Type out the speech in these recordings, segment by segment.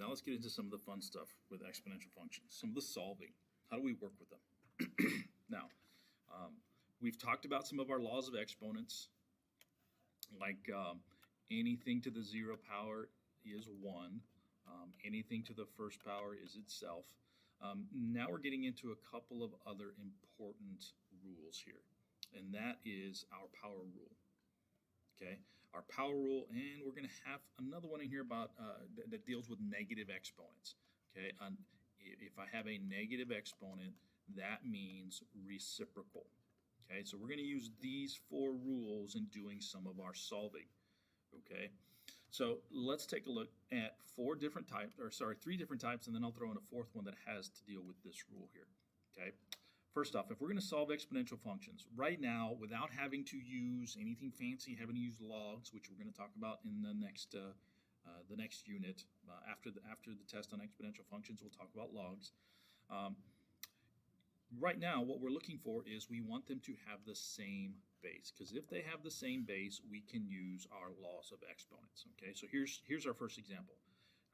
Now let's get into some of the fun stuff with exponential functions, some of the solving. How do we work with them? Now, we've talked about some of our laws of exponents, like anything to the 0 power is 1, anything to the first power is itself. Now we're getting into a couple of other important rules here, and that is our power rule. Okay, our power rule, and we're going to have another one in here about that deals with negative exponents. Okay, if I have a negative exponent, that means reciprocal. Okay, so we're going to use these 4 rules in doing some of our solving. Okay, so let's take a look at 3 different types, and then I'll throw in a 4th one that has to deal with this rule here. Okay, first off, if we're going to solve exponential functions right now without having to use anything fancy, having to use logs, which we're going to talk about in the next unit after the test on exponential functions, we'll talk about logs. Right now, what we're looking for is we want them to have the same base, because if they have the same base, we can use our laws of exponents. Okay, so here's our first example.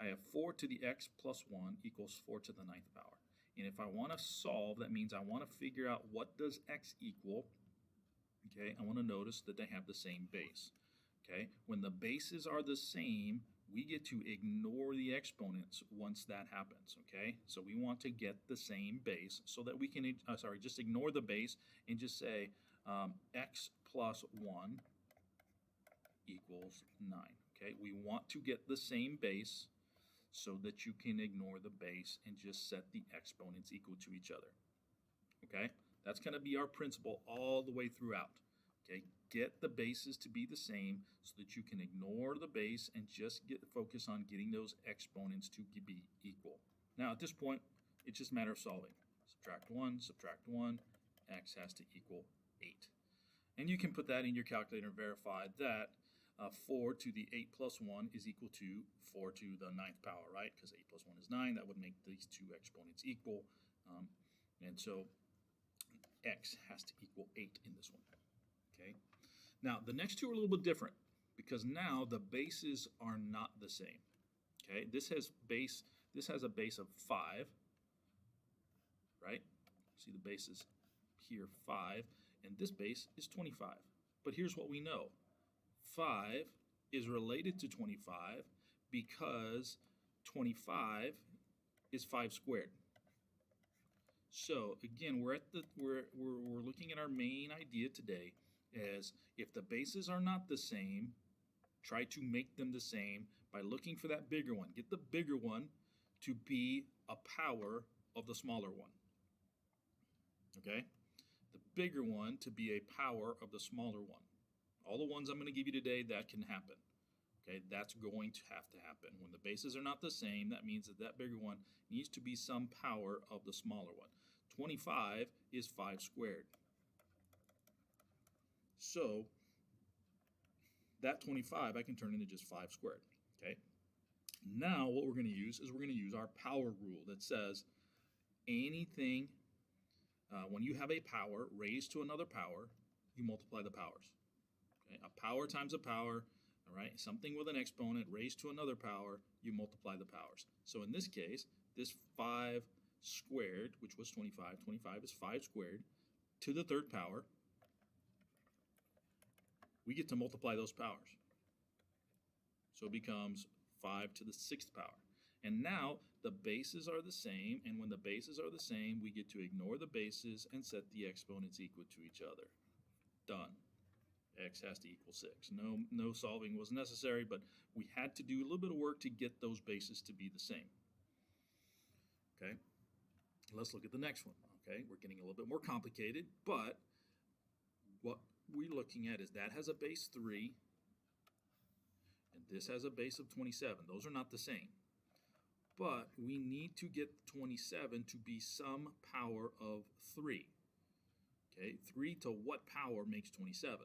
I have 4 to the x plus 1 equals 4 to the 9th power. And if I want to solve, that means I want to figure out what does x equal. Okay, I want to notice that they have the same base. Okay, when the bases are the same, we get to ignore the exponents once that happens. Okay, so we want to get the same base so that we can, just ignore the base and just say x plus 1 equals 9. Okay, we want to get the same base so that you can ignore the base and just set the exponents equal to each other. Okay, that's going to be our principle all the way throughout. Okay, get the bases to be the same so that you can ignore the base and just focus on getting those exponents to be equal. Now at this point, it's just a matter of solving. Subtract 1, x has to equal 8. And you can put that in your calculator and verify that 4 to the 8 plus 1 is equal to 4 to the 9th power, right? Because 8 plus 1 is 9. That would make these 2 exponents equal. And so x has to equal 8 in this one. Okay. Now, the next 2 are a little bit different because now the bases are not the same. Okay. This has a base of 5, right? See the bases here, 5, and this base is 25. But here's what we know. 5 is related to 25 because 25 is 5 squared. So again, we're looking at our main idea today as if the bases are not the same, try to make them the same by looking for that bigger one. Get the bigger one to be a power of the smaller one. Okay? The bigger one to be a power of the smaller one. All the ones I'm going to give you today, that can happen. Okay, that's going to happen. When the bases are not the same, that means that bigger one needs to be some power of the smaller one. 25 is 5 squared. So that 25 I can turn into just 5 squared. Okay. Now what we're going to use is we're going to use our power rule that says anything, when you have a power raised to another power, you multiply the powers. Okay? A power times a power, all right? Something with an exponent raised to another power, you multiply the powers. So in this case, this 5 squared, which was 25, 25 is 5 squared, to the 3rd power, we get to multiply those powers. So it becomes 5 to the 6th power. And now the bases are the same, and when the bases are the same, we get to ignore the bases and set the exponents equal to each other. Done. X has to equal 6. No solving was necessary, but we had to do a little bit of work to get those bases to be the same. Okay, let's look at the next one. Okay, we're getting a little bit more complicated, but what we're looking at is that has a base 3, and this has a base of 27. Those are not the same. But we need to get 27 to be some power of 3. Okay, 3 to what power makes 27?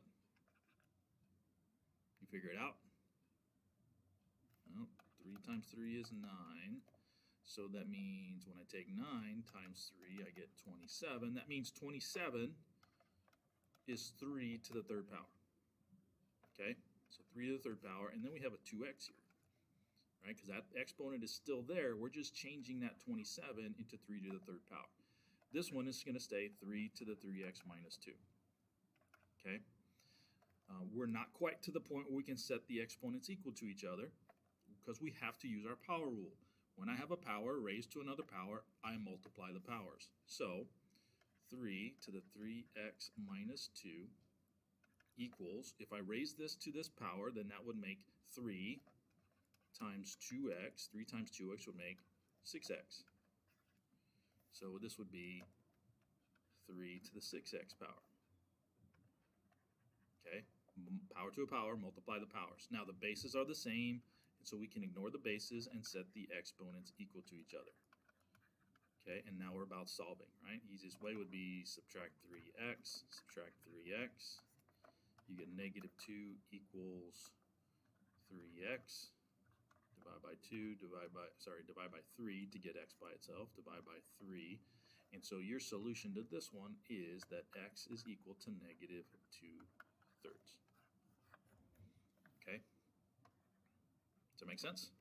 You figure it out? Well, 3 times 3 is 9. So that means when I take 9 times 3, I get 27. That means 27 is 3 to the 3rd power. Okay, so 3 to the 3rd power, and then we have a 2x here. right? Because that exponent is still there. We're just changing that 27 into 3 to the third power. This one is going to stay 3 to the 3x minus 2. Okay? We're not quite to the point where we can set the exponents equal to each other because we have to use our power rule. When I have a power raised to another power, I multiply the powers. So 3 to the 3x minus 2 equals, if I raise this to this power, then that would make 3 times 2x. 3 times 2x would make 6x. So this would be 3 to the 6x power. Okay, power to a power, multiply the powers. Now the bases are the same, and so we can ignore the bases and set the exponents equal to each other. Okay, and now we're about solving, right? Easiest way would be subtract 3x, subtract 3x. You get negative 2 equals 3x. Divide by 2, divide by 3 to get x by itself, divide by 3. And so your solution to this one is that x is equal to negative 2/3. Okay? Does that make sense?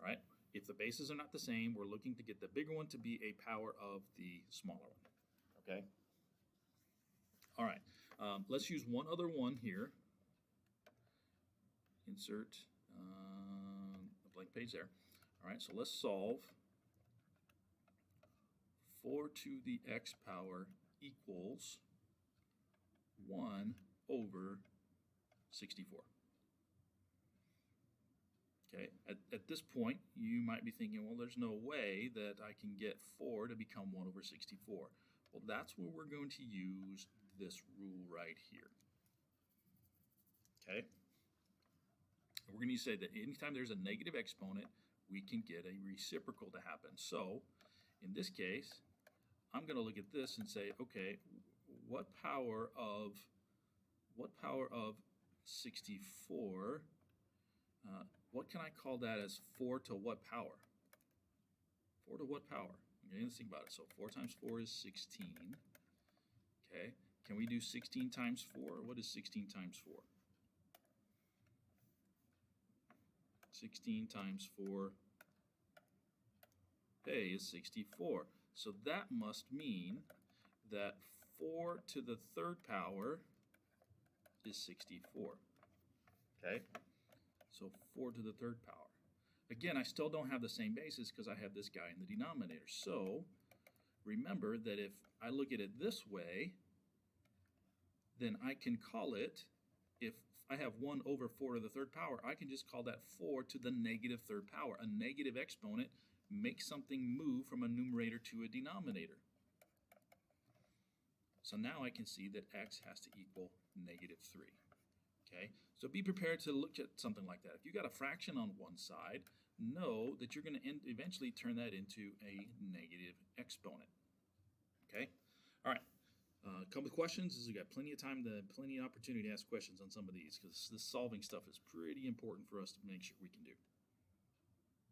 All right. If the bases are not the same, we're looking to get the bigger one to be a power of the smaller one. Okay? All right. Let's use one other one here. Insert a blank page there. All right, so let's solve 4 to the x power equals 1 over 64. Okay, at this point, you might be thinking, well, there's no way that I can get 4 to become 1 over 64. Well, that's where we're going to use this rule right here. Okay? We're going to say that anytime there's a negative exponent, we can get a reciprocal to happen. So, in this case, I'm going to look at this and say, okay, what power of 64, what can I call that as 4 to what power? 4 to what power? Okay, let's think about it. So 4 times 4 is 16. Okay, can we do 16 times 4? What is 16 times 4? 16 times 4, hey, is 64. So that must mean that 4 to the third power is 64. Okay? So 4 to the third power. Again, I still don't have the same basis because I have this guy in the denominator. So remember that if I look at it this way, then I can call it, if I have 1 over 4 to the third power, I can just call that 4 to the negative third power. A negative exponent makes something move from a numerator to a denominator. So now I can see that x has to equal negative 3. Okay, so be prepared to look at something like that. If you got a fraction on one side, know that you're going to eventually turn that into a negative exponent. Okay, all right. A couple of questions. We've got plenty of time, plenty of opportunity to ask questions on some of these because this solving stuff is pretty important for us to make sure we can do.